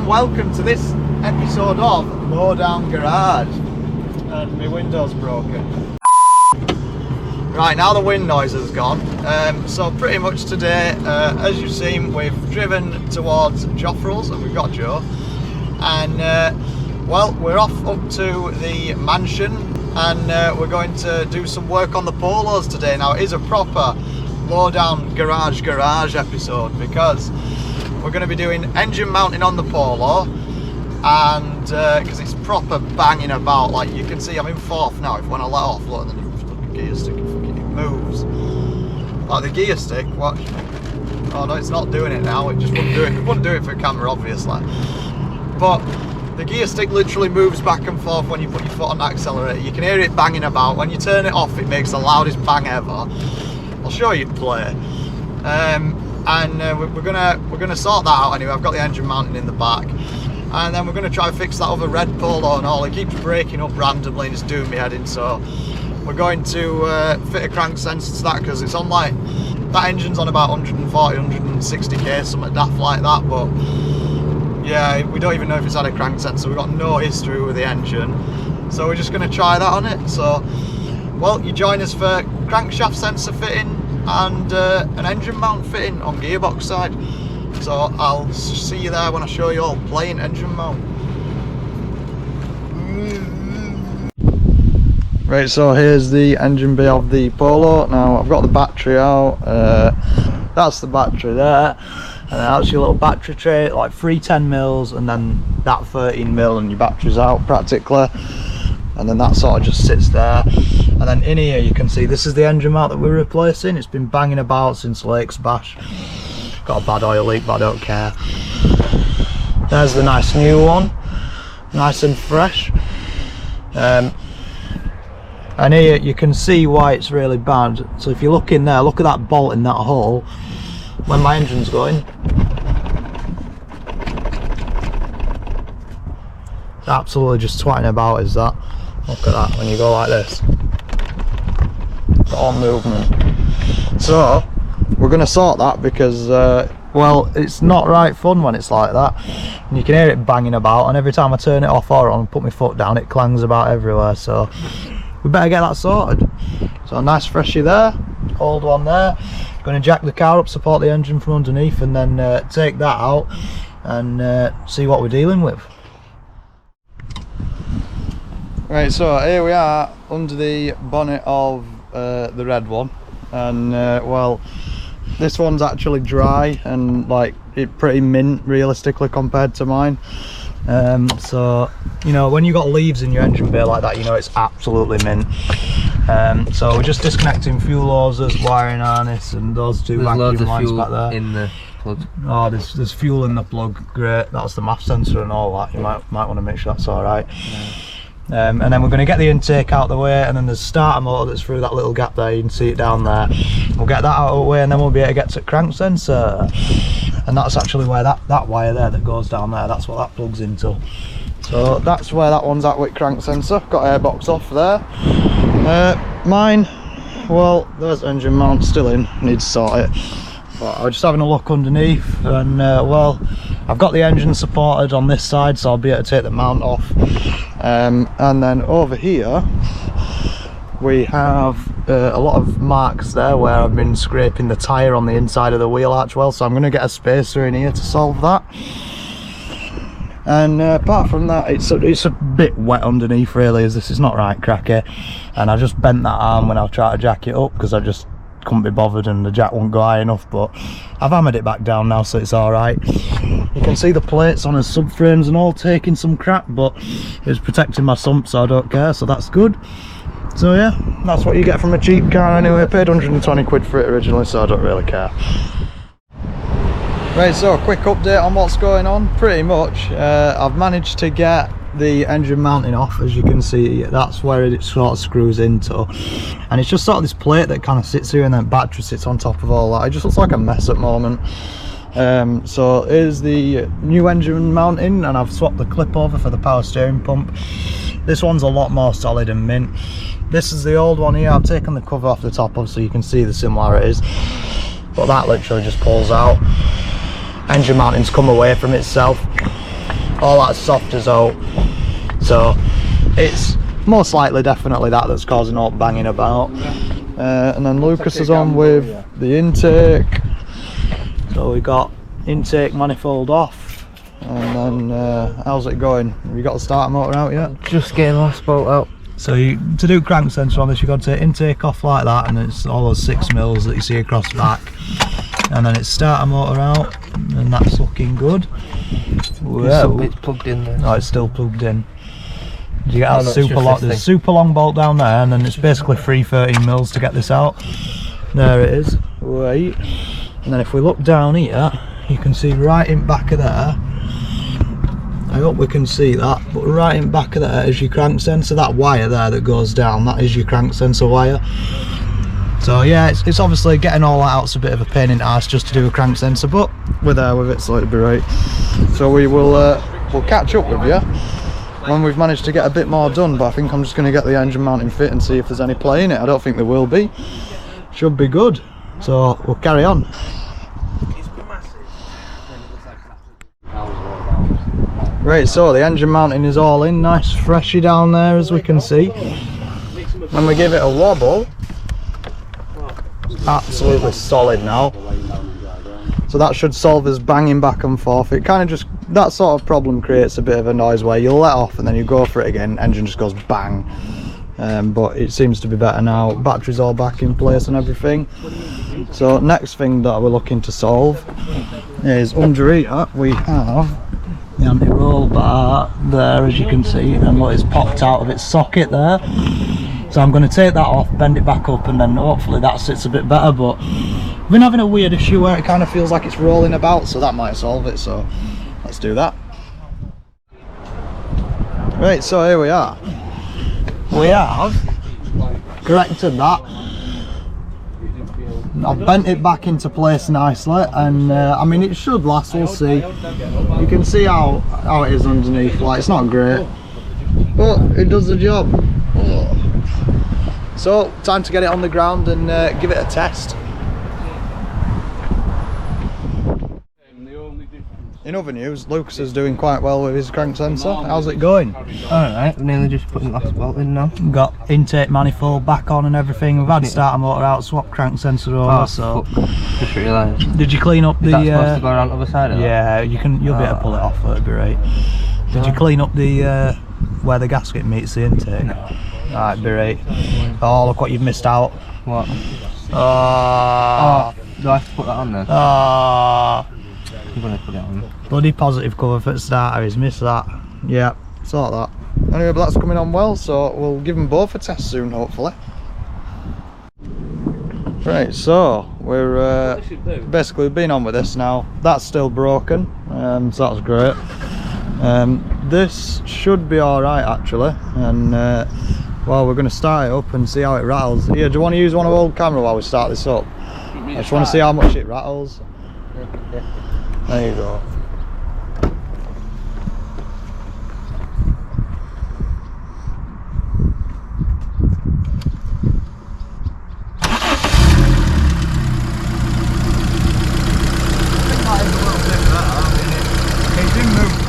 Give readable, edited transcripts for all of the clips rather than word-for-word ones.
Welcome to this episode of Lowdown Garage. And my window's broken. Right, now the wind noise has gone. So pretty much today, as you've seen, we've driven towards Joffrell's and we've got Joe. And well, we're off up to the mansion and we're going to do some work on the Polos today. Now it is a proper Lowdown Garage episode because we're going to be doing engine mounting on the Polo, and because it's proper banging about, like you can see I'm in fourth now. When I let off, look, and then the gear stick fucking moves. Like the gear stick, watch. Oh no, it's not doing it now. It just wouldn't do it. It wouldn't do it for camera, obviously. But the gear stick literally moves back and forth when you put your foot on the accelerator. You can hear it banging about. When you turn it off, it makes the loudest bang ever. I'll show you play. And we're gonna sort that out anyway. I've got the engine mounting in the back, and then we're gonna try and fix that other red Polo and all. It keeps breaking up randomly and it's doing me head in. So we're going to fit a crank sensor to that because it's on like that engine's on about 140, 160k, something daft like that. But yeah, we don't even know if it's had a crank sensor. We've got no history with the engine, so we're just gonna try that on it. So, well, you join us for crankshaft sensor fitting and an engine mount fitting on gearbox side. So I'll see you there when I show you all playing engine mount. Right, so here's the engine bay of the Polo. Now I've got the battery out. That's the battery there, and that's your little battery tray, like 3 10mm and then that 13mm, and your battery's out practically. And then that sort of just sits there. And then in here you can see this is the engine mount that we're replacing. It's been banging about since Lake's Bash. Got a bad oil leak, but I don't care. There's the nice new one, nice and fresh. And here you can see why it's really bad. So if you look in there, look at that bolt in that hole. When my engine's going, it's absolutely just twatting about, is that? Look at that, when you go like this. All movement. So we're going to sort that because well, it's not right fun when it's like that, and you can hear it banging about, and every time I turn it off or on and put my foot down, it clangs about everywhere. So we better get that sorted. So nice freshie there, old one there. Going to jack the car up, support the engine from underneath, and then take that out and see what we're dealing with. Right, so here we are under the bonnet of the red one, and well, this one's actually dry and like it pretty mint realistically compared to mine. So you know, when you got leaves in your engine bay like that, you know it's absolutely mint. So we're just disconnecting fuel hoses, wiring harness, and those two vacuum lines back there. In the plug. Oh, there's fuel in the plug. Great, that's the MAF sensor and all that. You might want to make sure that's all right. Yeah. And then we're going to get the intake out of the way, and then there's a starter motor that's through that little gap there. You can see it down there. We'll get that out of the way, and then we'll be able to get to the crank sensor. And that's actually where that wire there that goes down there, that's what that plugs into. So that's where that one's at with crank sensor. Got airbox off there. Mine, well, there's engine mount still in, need to sort it. But I was just having a look underneath, and well, I've got the engine supported on this side, so I'll be able to take the mount off. And then over here we have a lot of marks there where I've been scraping the tyre on the inside of the wheel arch well, so I'm going to get a spacer in here to solve that. And apart from that, it's a bit wet underneath really, as this is not right cracky, and I just bent that arm when I tried to jack it up because I just couldn't be bothered and the jack won't go high enough. But I've hammered it back down now, so it's all right. You can see the plates on his subframes and all taking some crap, but it's protecting my sump, so I don't care, so that's good. So yeah, that's what you get from a cheap car anyway. I paid 120 quid for it originally, so I don't really care. Right, so a quick update on what's going on. Pretty much, I've managed to get the engine mounting off. As you can see, that's where it sort of screws into, and it's just sort of this plate that kind of sits here, and then battery sits on top of all that. It just looks like a mess at the moment. So here's the new engine mounting, and I've swapped the clip over for the power steering pump. This one's a lot more solid and mint. This is the old one here. I've taken the cover off the top of so you can see the similarities, but that literally just pulls out. Engine mounting's come away from itself. All that soft is out. So it's most likely definitely that's causing all banging about. And then Lucas is on with the intake. So we got intake manifold off. And then how's it going? Have you got the starter motor out yet? Just getting last bolt out. So to do crank sensor on this, you've got to take intake off like that, and it's all those 6 mils that you see across the back. And then it's starter motor out, and that's looking good. Whoa. It's plugged in there. Oh, it's still plugged in. You get out super long. There's a super long bolt down there, and then it's basically 13 mils to get this out. There it is. Wait. And then if we look down here, you can see right in back of there. I hope we can see that, but right in back of there is your crank sensor. That wire there that goes down, that is your crank sensor wire. So yeah, it's obviously getting all that out's a bit of a pain in the ass just to do a crank sensor, but we're there with it, so it'll be right. So we will we'll catch up with you when we've managed to get a bit more done, but I think I'm just going to get the engine mounting fit and see if there's any play in it. I don't think there will be. Should be good. So we'll carry on. Right, so the engine mounting is all in, nice freshy down there as we can see. When we give it a wobble, absolutely solid now. So that should solve us banging back and forth. It kind of just, that sort of problem creates a bit of a noise where you'll let off and then you go for it again, engine just goes bang. But it seems to be better now. Battery's all back in place and everything. So next thing that we're looking to solve is under here we have the anti-roll bar there, as you can see, and look, it's popped out of its socket there. So I'm going to take that off, bend it back up, and then hopefully that sits a bit better. But I've been having a weird issue where it kind of feels like it's rolling about, so that might solve it. So let's do that. Right, so here we are. We have corrected that. I've bent it back into place nicely, and I mean it should last, we'll see. You can see how it is underneath, like it's not great, but it does the job. So time to get it on the ground and give it a test. In other news, Lucas is doing quite well with his crank sensor. How's it going? Alright, nearly just putting last bolt in now. Got intake manifold back on and everything. We've had starter motor out, swap crank sensor over. Oh, so fuck. Just realised. Did you clean up the? Is that supposed to go around the other side of that? Yeah, you'll be able to pull it off. It'll be right. Did you clean up the where the gasket meets the intake? No. Alright, be right. Oh, look what you've missed out. What? Oh, do I have to put that on then? Oh, I'm gonna put it on. bloody positive cover for the starter. He's missed that. Yeah, sort that. Anyway, but that's coming on well, so we'll give them both a test soon, hopefully. Right, so we're basically been on with this now. That's still broken, so that's great. This should be alright actually, and well, we're going to start it up and see how it rattles. Here, do you want to use one of the old camera while we start this up? I just want to see how much it rattles. There you go.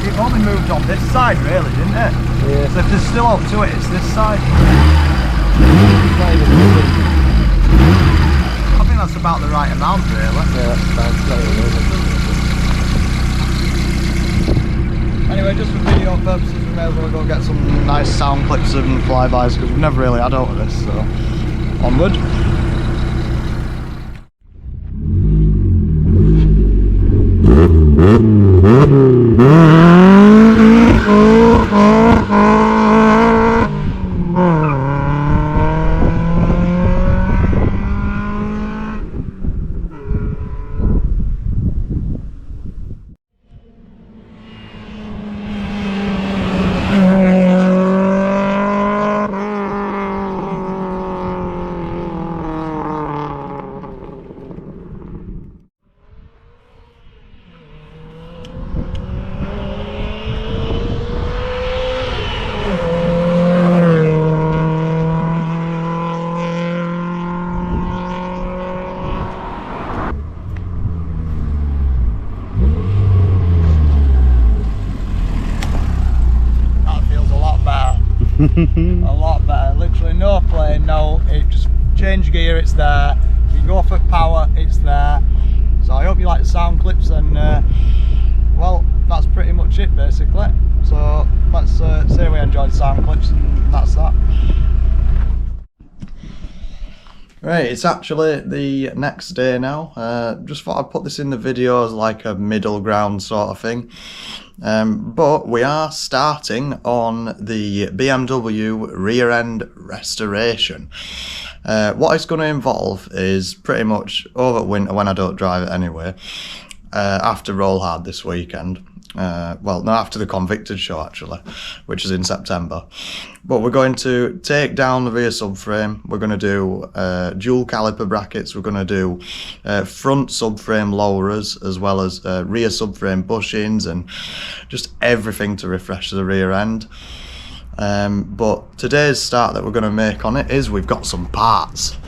It only moved on this side really, didn't it? Yeah. So if there's still up to it, it's this side. I think that's about the right amount really. Yeah, that's fine. Anyway, just for video purposes, we may as well go get some nice sound clips and flybys because we've never really had out of this, so onward. A lot better. Literally no playing, no. It just change gear, it's there. You go for power, it's there. So I hope you like the sound clips, and well, that's pretty much it basically. So let's say we enjoyed the sound clips, and that's that. Right, it's actually the next day now. Just thought I'd put this in the video as like a middle ground sort of thing. But we are starting on the BMW rear end restoration. What it's going to involve is pretty much over winter, when I don't drive it anyway, after Roll Hard this weekend. Well, no, after the Convicted show actually, which is in September. But we're going to take down the rear subframe. We're going to do dual caliper brackets. We're going to do front subframe lowerers, as well as rear subframe bushings, and just everything to refresh the rear end. But today's start that we're going to make on it is we've got some parts.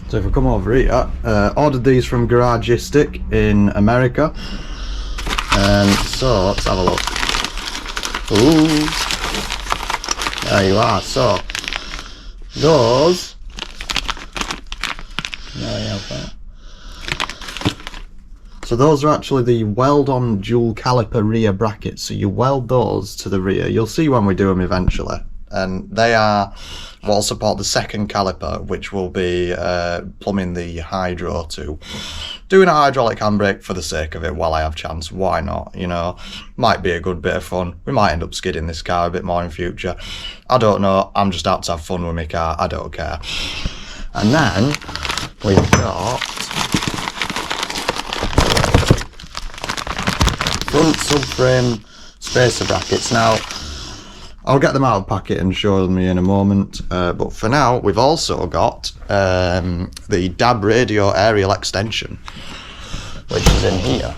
So if we come over here, ordered these from Garagistic in America. So let's have a look. Ooh, there you are. So those, so those are actually the weld-on dual caliper rear brackets. So you weld those to the rear. You'll see when we do them eventually, and they are what will support the second caliper, which will be plumbing the hydro to doing a hydraulic handbrake for the sake of it while I have chance. Why not? You know, might be a good bit of fun. We might end up skidding this car a bit more in future. I don't know. I'm just out to have fun with my car. I don't care. And then we've got front subframe spacer brackets. Now, I'll get them out of the packet and show them in a moment, but for now we've also got the DAB radio aerial extension, which is in here.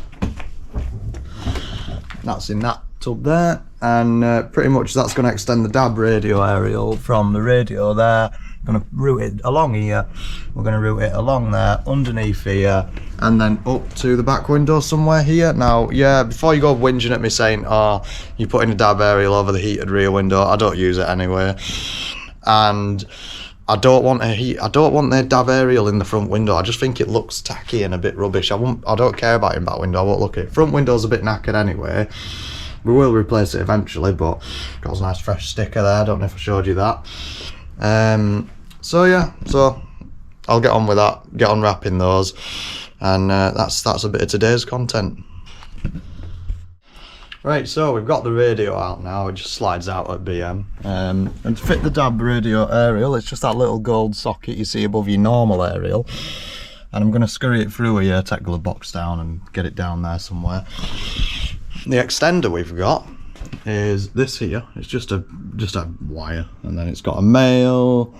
That's in that tub there, and pretty much that's going to extend the DAB radio aerial from the radio there. Going to route it along here, we're going to route it along there, underneath here, and then up to the back window somewhere here. Now, yeah, before you go whinging at me saying, oh, you're putting a DAB aerial over the heated rear window, I don't use it anyway, and I don't want the DAB aerial in the front window. I just think it looks tacky and a bit rubbish. I don't care about it in back window. I won't look at it. Front window's a bit knackered anyway. We will replace it eventually, but got a nice fresh sticker there. I don't know if I showed you that. So yeah, so I'll get on with that, get on wrapping those, and that's a bit of today's content. Right, so we've got the radio out now. It just slides out at BM, and to fit the DAB radio aerial, it's just that little gold socket you see above your normal aerial, and I'm going to scurry it through here, take the box down and get it down there somewhere. The extender we've got is this here. It's just a wire, and then it's got a male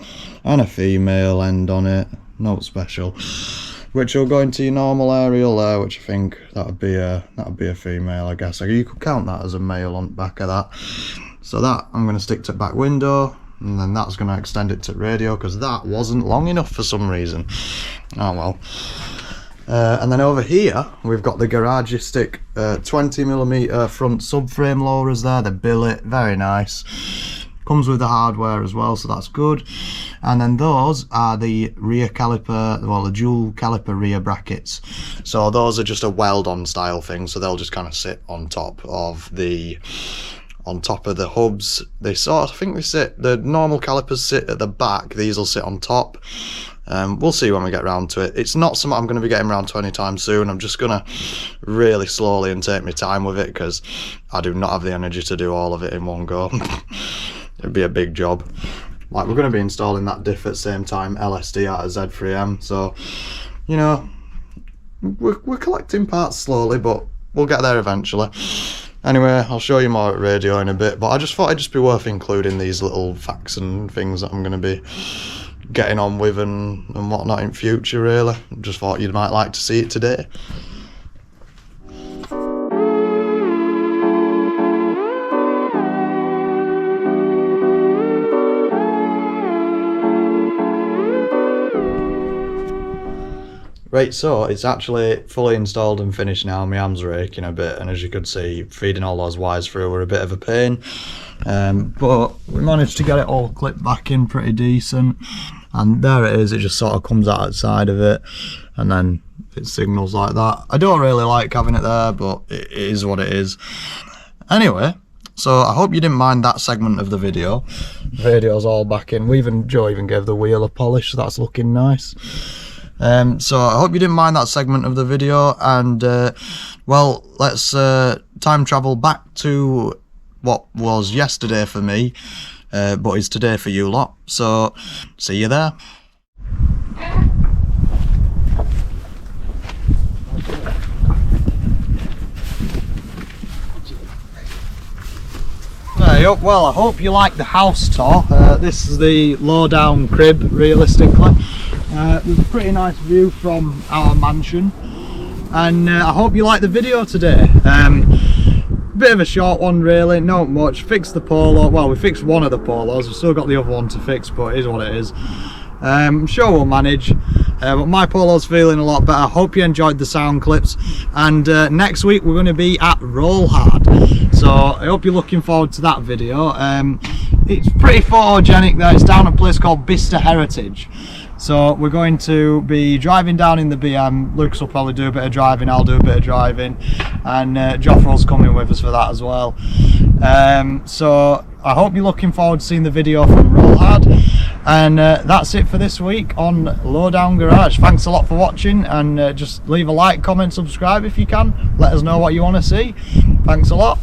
and a female end on it, no special, which will go into your normal aerial there, which I think that would be a female, I guess. You could count that as a male on the back of that. So that I'm going to stick to the back window, and then that's going to extend it to radio, because that wasn't long enough for some reason. Oh well. And then over here we've got the Garagistic 20mm front subframe lowerers there. They're billet, very nice. Comes with the hardware as well, so that's good. And then those are the rear caliper, well, the dual caliper rear brackets. So those are just a weld-on style thing, so they'll just kind of sit on top of the hubs. I think they sit, the normal calipers sit at the back, these will sit on top. We'll see when we get round to it. It's not something I'm going to be getting round to anytime soon. I'm just going to really slowly and take my time with it, because I do not have the energy to do all of it in one go. It'd be a big job. Like, we're going to be installing that diff at the same time, LSD out of Z3M, so, you know, we're collecting parts slowly, but we'll get there eventually. Anyway, I'll show you more at radio in a bit, but I just thought it'd just be worth including these little facts and things that I'm going to be getting on with and whatnot in future, really. Just thought you might like to see it today. Right, so it's actually fully installed and finished now. My arms are aching a bit, and as you could see, feeding all those wires through were a bit of a pain. But we managed to get it all clipped back in pretty decent. And there it is, it just sort of comes out the side of it, and then it signals like that. I don't really like having it there, but it is what it is. Anyway, so I hope you didn't mind that segment of the video. Radio's all back in. Joe even gave the wheel a polish, so that's looking nice. So I hope you didn't mind that segment of the video, and well, let's time travel back to what was yesterday for me, but is today for you lot. So see you there. Well, I hope you like the house tour. This is the Lowdown Crib, realistically. There's a pretty nice view from our mansion, and I hope you like the video today. Bit of a short one really, not much. Fixed the Polo, well, we fixed one of the Polos, we've still got the other one to fix, but it is what it is. I'm sure we'll manage, but my Polo's feeling a lot better. Hope you enjoyed the sound clips, and next week we're going to be at Roll Hard, so I hope you're looking forward to that video. It's pretty photogenic there. It's down a place called Bicester Heritage, so we're going to be driving down in the BM. Lucas will probably do a bit of driving, I'll do a bit of driving, and Joffrey's coming with us for that as well. So I hope you're looking forward to seeing the video from Roll Hard. And that's it for this week on LowDown Garage. Thanks a lot for watching, and just leave a like, comment, subscribe if you can. Let us know what you want to see. Thanks a lot.